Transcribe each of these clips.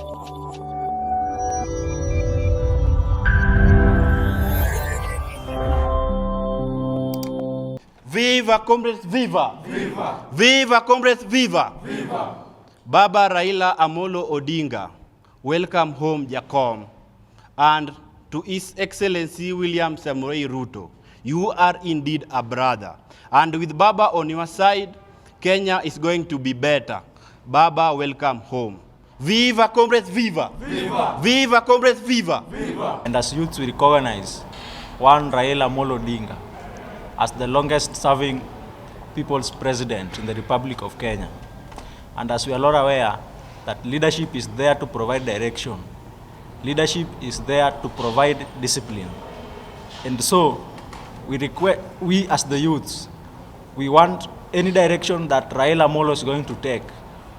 Viva comrades, viva! Viva! Viva comrades, viva! Viva! Baba Raila Amolo Odinga, welcome home Jacom. And to His Excellency William Samoei Ruto, you are indeed a brother. And with Baba on your side, Kenya is going to be better. Baba, welcome home. Viva comrades, viva! Viva! Viva comrades, viva! Viva! And as youths, we recognize one Raila Amolo Odinga as the longest serving people's president in the Republic of Kenya. And as we are all aware that leadership is there to provide direction. Leadership is there to provide discipline. And so we as the youths, we want any direction that Raila Amolo is going to take.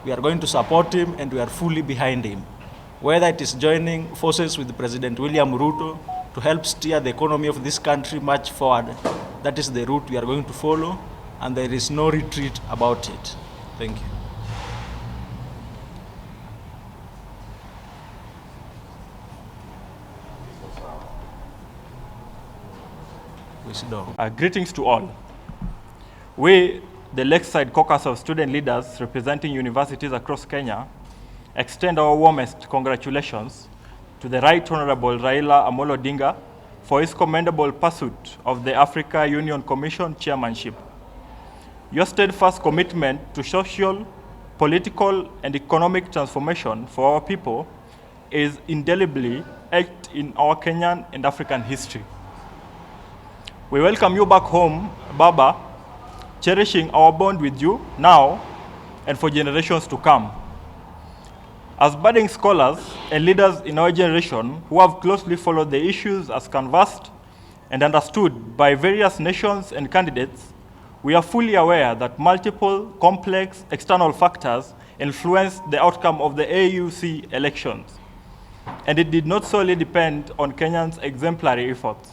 We are going to support him and we are fully behind him. Whether it is joining forces with President William Ruto to help steer the economy of this country much forward, that is the route we are going to follow, and there is no retreat about it. Thank you. Greetings to all. We, the Lakeside Caucus of student leaders representing universities across Kenya, extend our warmest congratulations to the Right Honorable Raila Amolo Odinga for his commendable pursuit of the Africa Union Commission chairmanship. Your steadfast commitment to social, political, and economic transformation for our people is indelibly etched in our Kenyan and African history. We welcome you back home, Baba, cherishing our bond with you now and for generations to come. As budding scholars and leaders in our generation who have closely followed the issues as canvassed and understood by various nations and candidates, we are fully aware that multiple complex external factors influenced the outcome of the AUC elections, and it did not solely depend on Kenyans' exemplary efforts.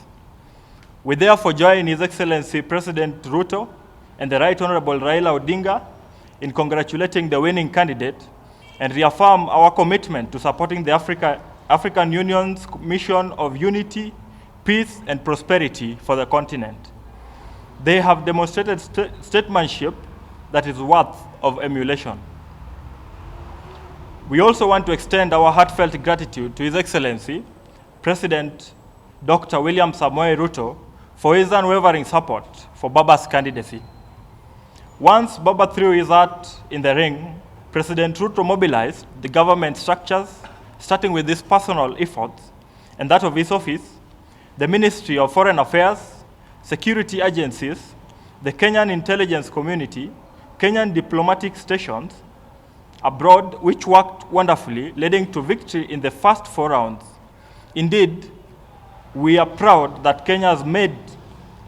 We therefore join His Excellency President Ruto and the Right Honorable Raila Odinga in congratulating the winning candidate and reaffirm our commitment to supporting the African Union's mission of unity, peace, and prosperity for the continent. They have demonstrated statesmanship that is worth of emulation. We also want to extend our heartfelt gratitude to His Excellency, President Dr. William Samoei Ruto, for his unwavering support for Baba's candidacy. Once Baba threw his hat in the ring, President Ruto mobilized the government structures, starting with his personal efforts and that of his office, the Ministry of Foreign Affairs, security agencies, the Kenyan intelligence community, Kenyan diplomatic stations abroad, which worked wonderfully, leading to victory in the first 4 rounds. Indeed, we are proud that Kenya has made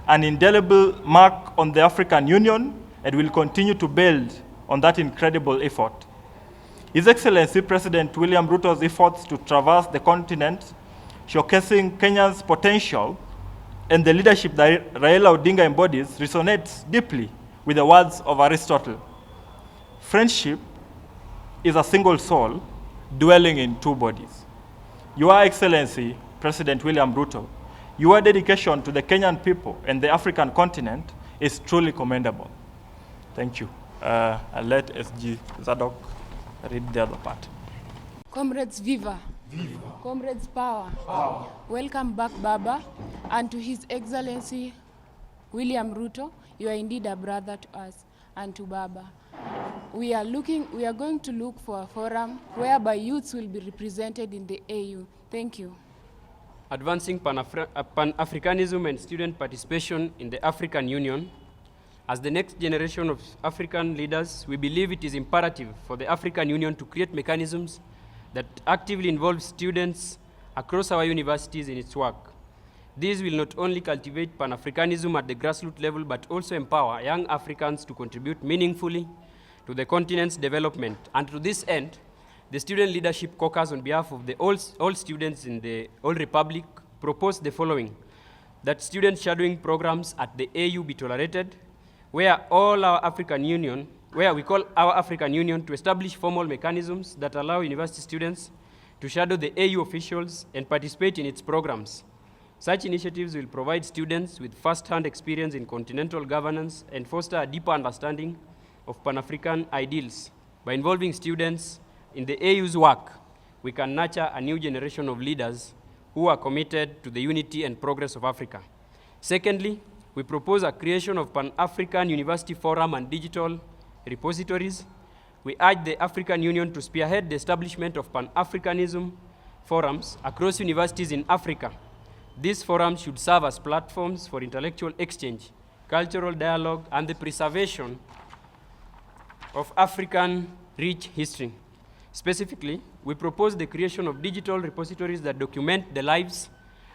an indelible mark on the African Union and will continue to build on that incredible effort. His Excellency President William Ruto's efforts to traverse the continent, showcasing Kenya's potential and the leadership that Raila Odinga embodies, resonates deeply with the words of Aristotle. Friendship is a single soul dwelling in 2 bodies. Your Excellency President William Ruto, your dedication to the Kenyan people and the African continent is truly commendable. Thank you. I'll let SG Zadok read the other part. Comrades, viva. Viva. Comrades, power. Power. Welcome back, Baba, and to His Excellency William Ruto. You are indeed a brother to us and to Baba. We are going to look for a forum whereby youths will be represented in the AU. Thank you. Advancing Pan-Africanism and student participation in the African Union. As the next generation of African leaders, we believe it is imperative for the African Union to create mechanisms that actively involve students across our universities in its work. These will not only cultivate Pan-Africanism at the grassroots level, but also empower young Africans to contribute meaningfully to the continent's development. And to this end, the Student Leadership Caucus, on behalf of all students in the All Republic, proposed the following: that student shadowing programs at the AU be tolerated, where we call our African Union to establish formal mechanisms that allow university students to shadow the AU officials and participate in its programs. Such initiatives will provide students with first-hand experience in continental governance and foster a deeper understanding of Pan-African ideals. By involving students in the AU's work, we can nurture a new generation of leaders who are committed to the unity and progress of Africa. Secondly, we propose a creation of Pan-African University Forum and digital repositories. We urge the African Union to spearhead the establishment of Pan-Africanism forums across universities in Africa. These forums should serve as platforms for intellectual exchange, cultural dialogue, and the preservation of African rich history. Specifically, we propose the creation of digital repositories that document the lives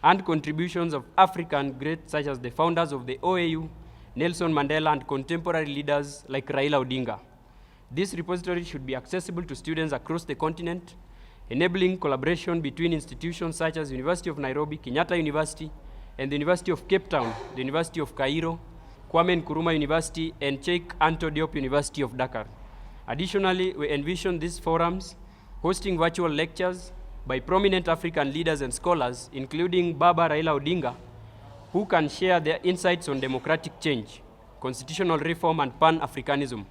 and contributions of African greats such as the founders of the OAU, Nelson Mandela, and contemporary leaders like Raila Odinga. This repository should be accessible to students across the continent, enabling collaboration between institutions such as University of Nairobi, Kenyatta University, and the University of Cape Town, the University of Cairo, Kwame Nkrumah University, and Sheikh Anta Diop University of Dakar. Additionally, we envision these forums hosting virtual lectures by prominent African leaders and scholars, including Baba Raila Odinga, who can share their insights on democratic change, constitutional reform, and Pan-Africanism.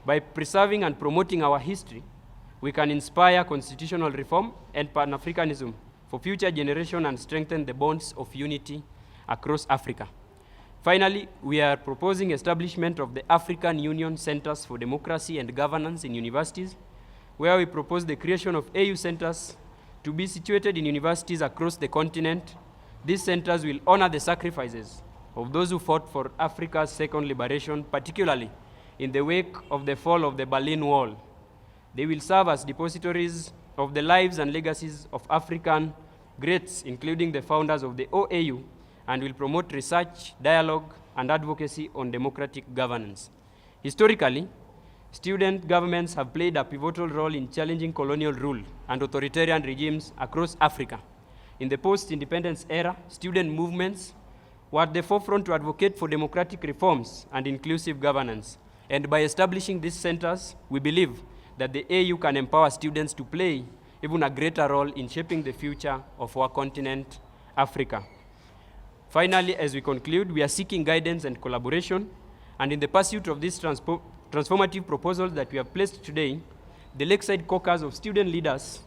By preserving and promoting our history, we can inspire constitutional reform and Pan-Africanism for future generations and strengthen the bonds of unity across Africa. Finally, we are proposing establishment of the African Union Centers for Democracy and Governance in universities, where we propose the creation of AU centers to be situated in universities across the continent. These centers will honor the sacrifices of those who fought for Africa's second liberation, particularly in the wake of the fall of the Berlin Wall. They will serve as depositories of the lives and legacies of African greats, including the founders of the OAU, and will promote research, dialogue, and advocacy on democratic governance. Historically, student governments have played a pivotal role in challenging colonial rule and authoritarian regimes across Africa. In the post-independence era, student movements were at the forefront to advocate for democratic reforms and inclusive governance. And by establishing these centers, we believe that the AU can empower students to play even a greater role in shaping the future of our continent, Africa. Finally, as we conclude, we are seeking guidance and collaboration, and in the pursuit of these transformative proposals that we have placed today, the Lakeside Caucus of student leaders,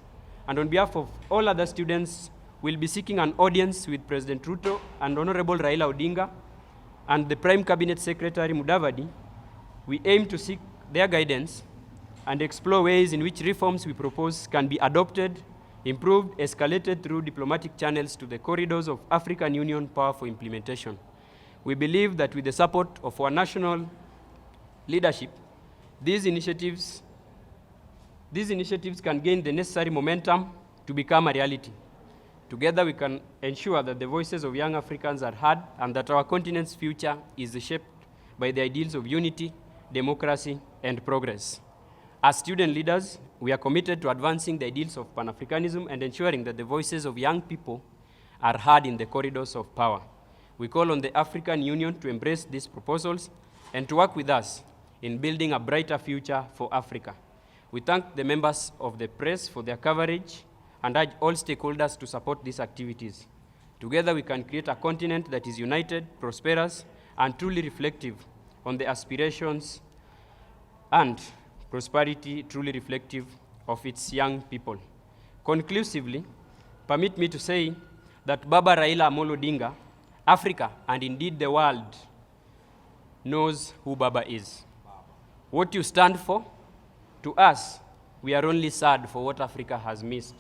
and on behalf of all other students, will be seeking an audience with President Ruto and Honorable Raila Odinga and the Prime Cabinet Secretary Mudavadi. We aim to seek their guidance and explore ways in which reforms we propose can be adopted, improved, escalated through diplomatic channels to the corridors of African Union power for implementation. We believe that with the support of our national leadership, these initiatives can gain the necessary momentum to become a reality. Together, we can ensure that the voices of young Africans are heard and that our continent's future is shaped by the ideals of unity, democracy, and progress. As student leaders, we are committed to advancing the ideals of Pan-Africanism and ensuring that the voices of young people are heard in the corridors of power. We call on the African Union to embrace these proposals and to work with us in building a brighter future for Africa. We thank the members of the press for their coverage and urge all stakeholders to support these activities. Together, we can create a continent that is united, prosperous, and truly reflective on the aspirations and prosperity truly reflective of its young people. Conclusively, permit me to say that Baba Raila Amolo Odinga, Africa, and indeed the world, knows who Baba is. What you stand for, to us, we are only sad for what Africa has missed.